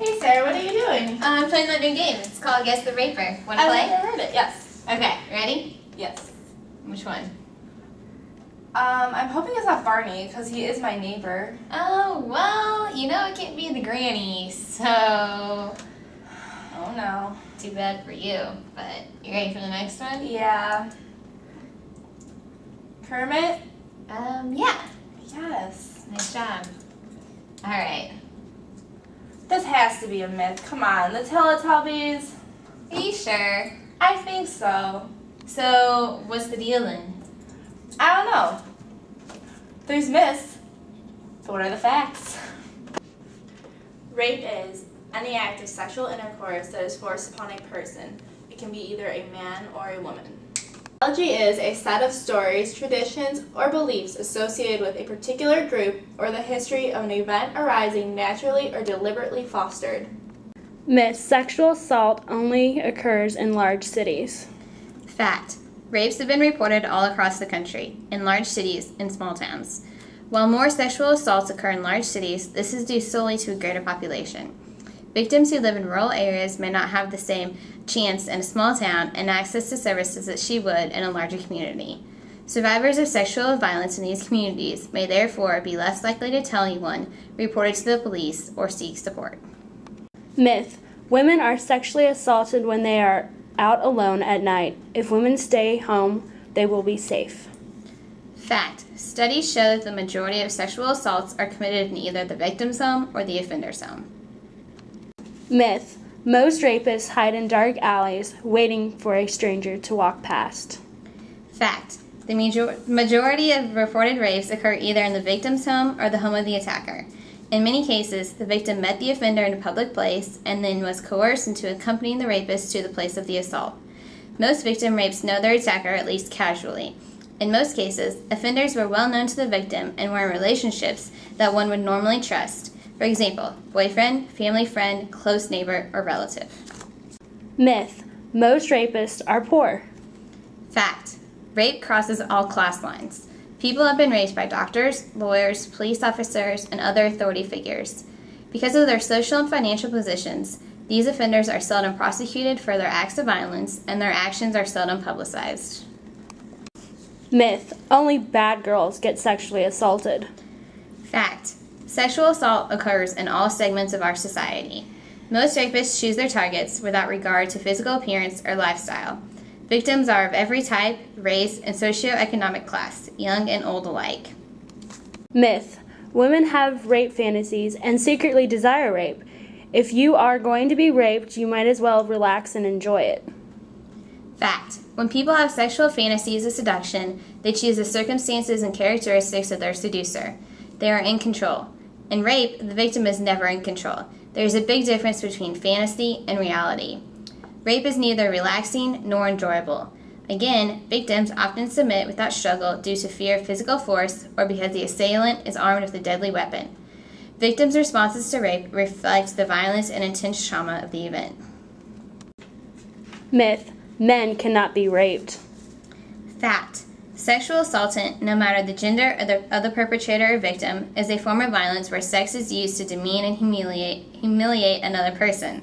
Hey Sarah, what are you doing? I'm playing that new game. It's called Guess the Raper. Want to play? I've never heard it. Yes. Okay, ready? Yes. Which one? I'm hoping it's not Barney because he is my neighbor. Oh, well, you know it can't be the granny, so... Oh no. Too bad for you, but you ready for the next one? Yeah. Kermit? Yeah. Yes. Nice job. Alright. This has to be a myth. Come on, the Teletubbies? Are you sure? I think so. So, what's the deal then? I don't know. There's myths. But what are the facts? Rape is any act of sexual intercourse that is forced upon a person. It can be either a man or a woman. Mythology is a set of stories, traditions, or beliefs associated with a particular group or the history of an event arising naturally or deliberately fostered. Myth: sexual assault only occurs in large cities. Fact: rapes have been reported all across the country, in large cities and small towns. While more sexual assaults occur in large cities, this is due solely to a greater population. Victims who live in rural areas may not have the same chance in a small town and access to services that she would in a larger community. Survivors of sexual violence in these communities may therefore be less likely to tell anyone, report it to the police, or seek support. Myth: women are sexually assaulted when they are out alone at night. If women stay home, they will be safe. Fact: studies show that the majority of sexual assaults are committed in either the victim's home or the offender's home. Myth: most rapists hide in dark alleys, waiting for a stranger to walk past. Fact: the majority of reported rapes occur either in the victim's home or the home of the attacker. In many cases, the victim met the offender in a public place and then was coerced into accompanying the rapist to the place of the assault. Most victim rapes know their attacker at least casually. In most cases, offenders were well known to the victim and were in relationships that one would normally trust. For example, boyfriend, family friend, close neighbor, or relative. Myth: most rapists are poor. Fact: rape crosses all class lines. People have been raped by doctors, lawyers, police officers, and other authority figures. Because of their social and financial positions, these offenders are seldom prosecuted for their acts of violence, and their actions are seldom publicized. Myth: only bad girls get sexually assaulted. Fact: sexual assault occurs in all segments of our society. Most rapists choose their targets without regard to physical appearance or lifestyle. Victims are of every type, race, and socioeconomic class, young and old alike. Myth: women have rape fantasies and secretly desire rape. If you are going to be raped, you might as well relax and enjoy it. Fact: when people have sexual fantasies of seduction, they choose the circumstances and characteristics of their seducer. They are in control. In rape, the victim is never in control. There is a big difference between fantasy and reality. Rape is neither relaxing nor enjoyable. Again, victims often submit without struggle due to fear of physical force or because the assailant is armed with a deadly weapon. Victims' responses to rape reflect the violence and intense trauma of the event. Myth: men cannot be raped. Fact: sexual assaultant, no matter the gender of the perpetrator or victim, is a form of violence where sex is used to demean and humiliate another person.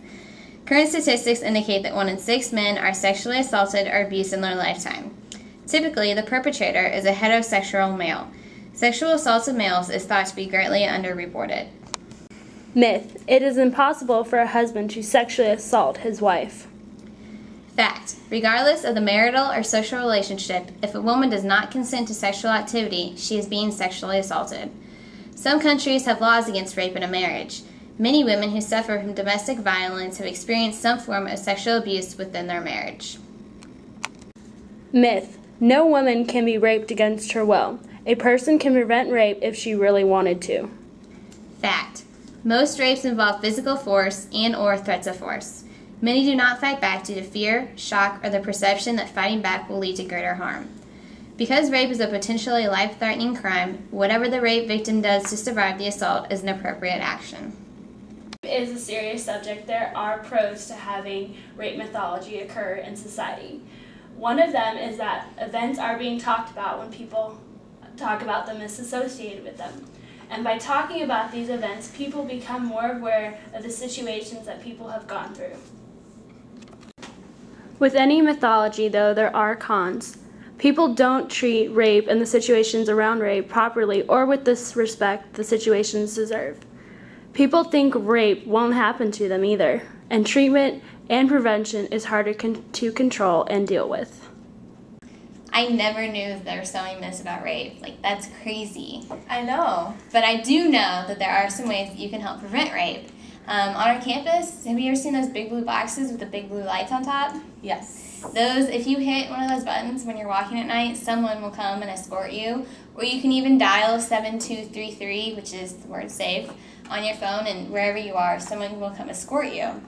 Current statistics indicate that 1 in 6 men are sexually assaulted or abused in their lifetime. Typically, the perpetrator is a heterosexual male. Sexual assaults of males is thought to be greatly underreported. Myth: it is impossible for a husband to sexually assault his wife. Fact: regardless of the marital or social relationship, if a woman does not consent to sexual activity, she is being sexually assaulted. Some countries have laws against rape in a marriage. Many women who suffer from domestic violence have experienced some form of sexual abuse within their marriage. Myth: no woman can be raped against her will. A person can prevent rape if she really wanted to. Fact: most rapes involve physical force and/or threats of force. Many do not fight back due to fear, shock, or the perception that fighting back will lead to greater harm. Because rape is a potentially life-threatening crime, whatever the rape victim does to survive the assault is an appropriate action. Rape is a serious subject. There are pros to having rape mythology occur in society. One of them is that events are being talked about when people talk about the myths associated with them. And by talking about these events, people become more aware of the situations that people have gone through. With any mythology, though, there are cons. People don't treat rape and the situations around rape properly or with the respect the situations deserve. People think rape won't happen to them either, and treatment and prevention is harder to control and deal with. I never knew there were so many myths about rape. Like, that's crazy. I know. But I do know that there are some ways that you can help prevent rape. On our campus, have you ever seen those big blue boxes with the big blue lights on top? Yes. Those, if you hit one of those buttons when you're walking at night, someone will come and escort you. Or you can even dial 7233, which is the word safe, on your phone, and wherever you are, someone will come escort you.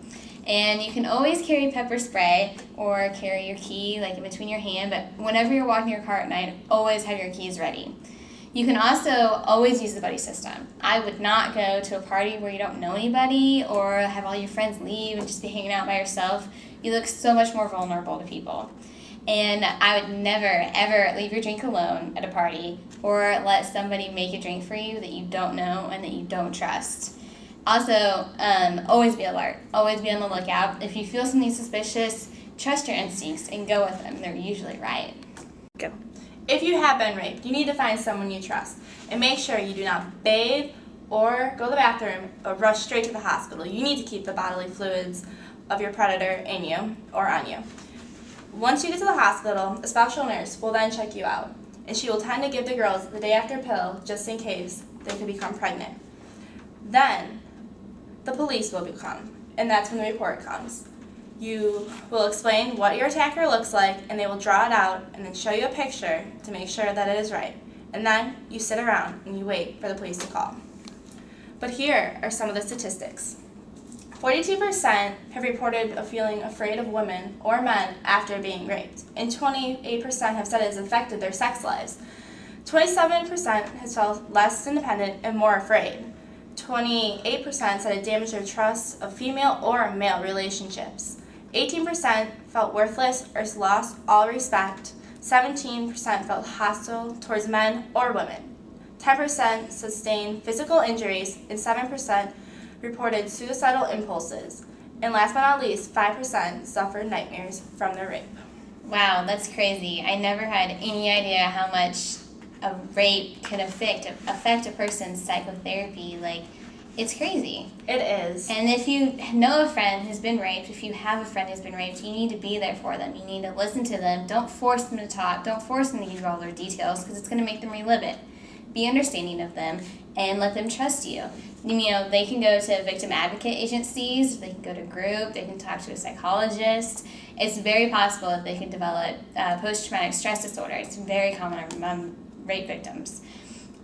And you can always carry pepper spray or carry your key like in between your hand, but whenever you're walking your car at night, always have your keys ready. You can also always use the buddy system. I would not go to a party where you don't know anybody or have all your friends leave and just be hanging out by yourself. You look so much more vulnerable to people. And I would never, ever leave your drink alone at a party or let somebody make a drink for you that you don't know and that you don't trust. Also, always be alert. Always be on the lookout. If you feel something suspicious, trust your instincts and go with them. They're usually right. Go. If you have been raped, you need to find someone you trust and make sure you do not bathe or go to the bathroom or rush straight to the hospital. You need to keep the bodily fluids of your predator in you or on you. Once you get to the hospital, a special nurse will then check you out, and she will tend to give the girls the day after pill just in case they could become pregnant. Then the police will come, and that's when the report comes. You will explain what your attacker looks like, and they will draw it out and then show you a picture to make sure that it is right. And then you sit around and you wait for the police to call. But here are some of the statistics. 42% have reported of feeling afraid of women or men after being raped, and 28% have said it has affected their sex lives. 27% has felt less independent and more afraid. 28% said it damaged their trust of female or male relationships. 18% felt worthless or lost all respect. 17% felt hostile towards men or women. 10% sustained physical injuries, and 7% reported suicidal impulses. And last but not least, 5% suffered nightmares from their rape. Wow, that's crazy. I never had any idea how much a rape can affect a person's psychotherapy. Like, it's crazy. It is. And if you know a friend who's been raped, if you have a friend who's been raped, you need to be there for them. You need to listen to them. Don't force them to talk. Don't force them to give all their details because it's going to make them relive it. Be understanding of them and let them trust you. You know, they can go to victim advocate agencies, they can go to group, they can talk to a psychologist. It's very possible that they can develop post-traumatic stress disorder. It's very common among rape victims.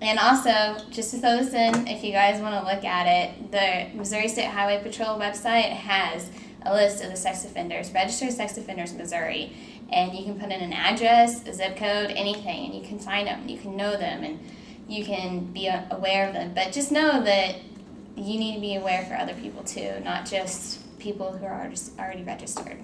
And also, just to throw this in, if you guys want to look at it, the Missouri State Highway Patrol website has a list of the sex offenders, registered sex offenders in Missouri. And you can put in an address, a zip code, anything, and you can find them, you can know them, and you can be aware of them. But just know that you need to be aware for other people too, not just people who are already registered.